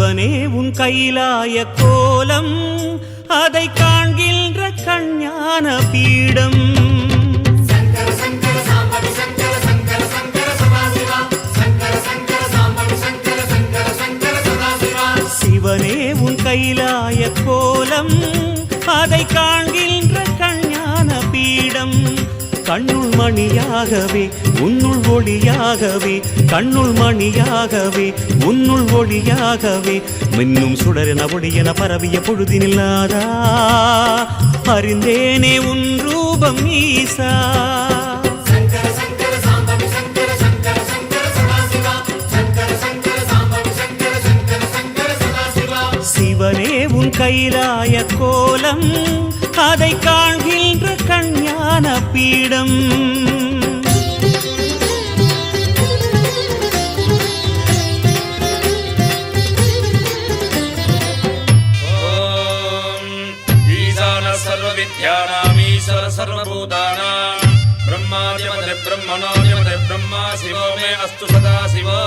சிவனே உன் கைலாய கோலம் அதை காண்கின்ற கஞ்ஞான பீடம் சிவனே உன் கைலாய கோலம் அதை காண்கின்ற கஞ்ஞான பீடம் கண்ணுள் மணியாகவே உன்னுள் ஒளியாகவே கண்ணுள் மணியாகவே உன்னுள் ஒளியாகவே மின்னும் சுடரென ஒளியென பரவிய பொழுதினில்லாதா அறிந்தேனே உன் ரூபம் ஈசா சிவனே உன் கைலாய கோலம் அதை காண்கின்ற கஞ்ஞான பீடம் सर्वविद्यानामीश्वर सर्वभूतानां ब्रह्मादिपते ब्रह्मणोदिपते ब्रह्मा शिवो मे अस्तु सदा शिवो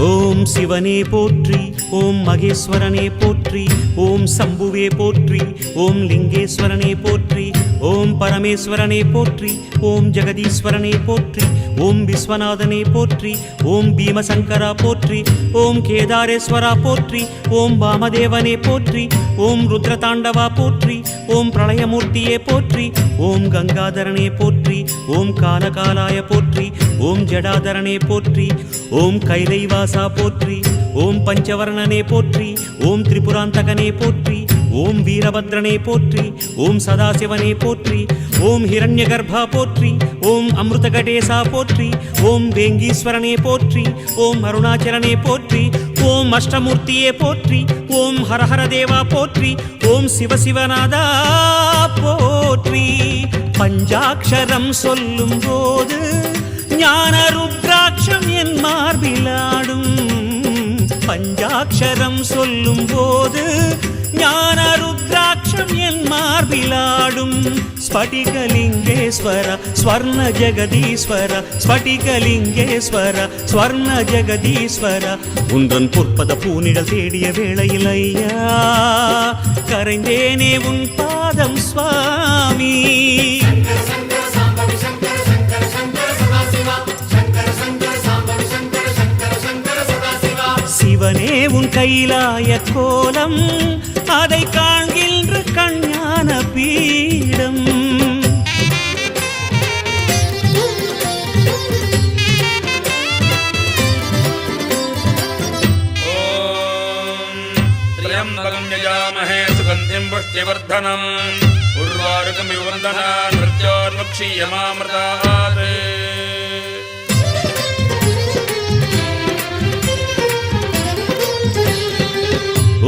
ஓம் சிவனே போற்றி ஓம் மகேஸ்வரனே போற்றி ஓம் சம்புவே போற்றி ஓம் லிங்கேஸ்வரனே போற்றி ஓம் பரமேஸ்வரனே போற்றி ஓம் ஜெகதீஸ்வரனே போற்றி ஓம் விஸ்வநாதனே போற்றி ஓம் பீமசங்கரா போற்றி ஓம் கேதாரேஸ்வரா போற்றி ஓம் வாமதேவனே போற்றி ஓம் ருத்ரதாண்டவா போற்றி ஓம் பிரளயமூர்த்தியே போற்றி ஓம் கங்காதரனே போற்றி ஓம் காலகாலாய போற்றி ஓம் ஜடாதரனே போற்றி ஓம் கைலைவாசா போற்றி ஓம் பஞ்சவர்ணனே போற்றி ஓம் திரிபுராந்தகனே போற்றி ஓம் வீரபத்ரனே போற்றி ஓம் சதாசிவனே போற்றி ஓம் ஹிரண்யகர்பா போற்றி ஓம் அமிர்தகடேசா போற்றி ஓம் வேங்கீஸ்வரனே போற்றி ஓம் அருணாச்சலனே போற்றி ஓம் அஷ்டமூர்த்தியே போற்றி ஓம் ஹரஹர தேவா போற்றி ஓம் சிவசிவநாதா போற்றி பஞ்சாட்சரம் சொல்லும் போது ஞான ருத்ராட்சம் என் மார்பிலாடும் பஞ்சாட்சரம் சொல்லும் போது ஞான ருத்ராட்சம் என் மார்பிலாடும் ஸ்படிகலிங்கேஸ்வர ஸ்வர்ண ஜெகதீஸ்வர ஸ்படிகலிங்கேஸ்வர ஸ்வர்ண ஜெகதீஸ்வர உன்றன் பொற்பத பூனிடல் தேடிய வேளையில் ஐயா கரைந்தேனே உன் பாதம் சுவாமி சிவனே உன் கைலாய கோலம் அதை காண்கின்ற கஞ்ஞான பீடம் त्र्यम्बकं यजामहे सुगन्धिं पुष्टिवर्धनम् उर्वारुकमिव वन्दनान् मृत्योर्मुक्षीयमामृतात्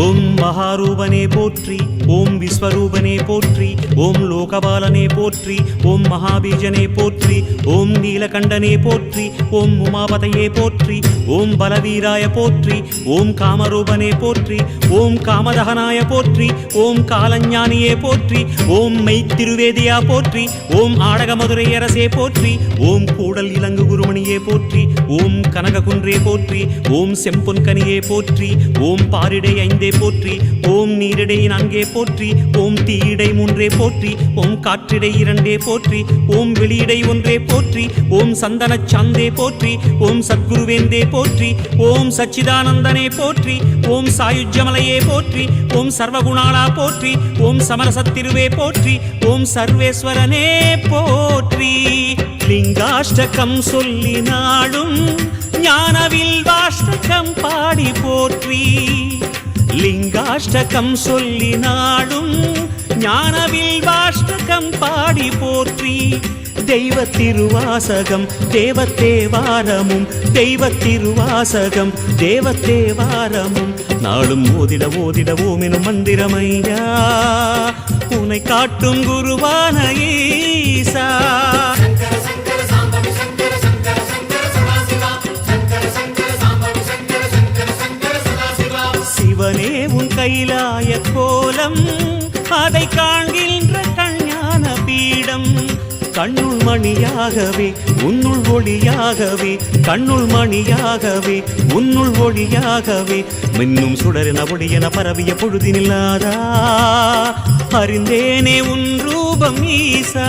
ஓம் மகாரூபனே போற்றி ஓம் விஸ்வரூபனே போற்றி ஓம் லோகபாலனே போற்றி ஓம் மகாபீஜனே போற்றி ஓம் நீலகண்டனே போற்றி ஓம் உமாபதையே போற்றி ஓம் பலவீராய போற்றி ஓம் காமரூபனே போற்றி ஓம் காமதகனாய போற்றி ஓம் காலஞானியே போற்றி ஓம் மெய்த்திருவேதியா போற்றி ஓம் ஆடகமதுரையரசே போற்றி ஓம் கூடல் இலங்கு குருமணியே போற்றி ஓம் கனககுன்றே போற்றி ஓம் செம்பொன்கனியே போற்றி ஓம் பாரிடை போற்றி ஓம் நீரிடை நான்கே போற்றி ஓம் தீயிடை மூன்றே போற்றி ஓம் காற்றிடை இரண்டே போற்றி ஓம் வெளியிடை ஒன்றே போற்றி ஓம் சந்தன சாந்தே போற்றி ஓம் சத்குருவேந்தே போற்றி ஓம் சச்சிதானந்தனே போற்றி ஓம் சாயுஜ்யமலையே போற்றி ஓம் சர்வகுணாளா போற்றி ஓம் சமரசத்திருவே போற்றி ஓம் சர்வேஸ்வரனே போற்றி லிங்காஷ்டகம் சொல்லி நாடும் ஞானவில் வாஷ்டகம் பாடி போற்றி லிங்காஷ்டகம் சொல்லி நாடும் ஞானவில் வாஷ்டகம் பாடி போற்றி தெய்வ திருவாசகம் தேவத்தேவாரமும் தெய்வ திருவாசகம் தேவத்தேவாரமும் நாளும் ஓதிட ஓதிட ஓமெனும் மந்திரமையா உன்னை காட்டும் குருவான ஈசா சிவனே உன் கைலாய கோலம் அதை காண்கின்ற கஞ்ஞான பீடம் கண்ணுள் மணியாகவே உன்னுள் ஒளியாகவே கண்ணுள் மணியாகவே உன்னுள் ஒளியாகவே மின்னும் சுடரென ஒளியென பரவிய பொழுதினில்லாதா அறிந்தேனே உன் ரூபம் ஈசா.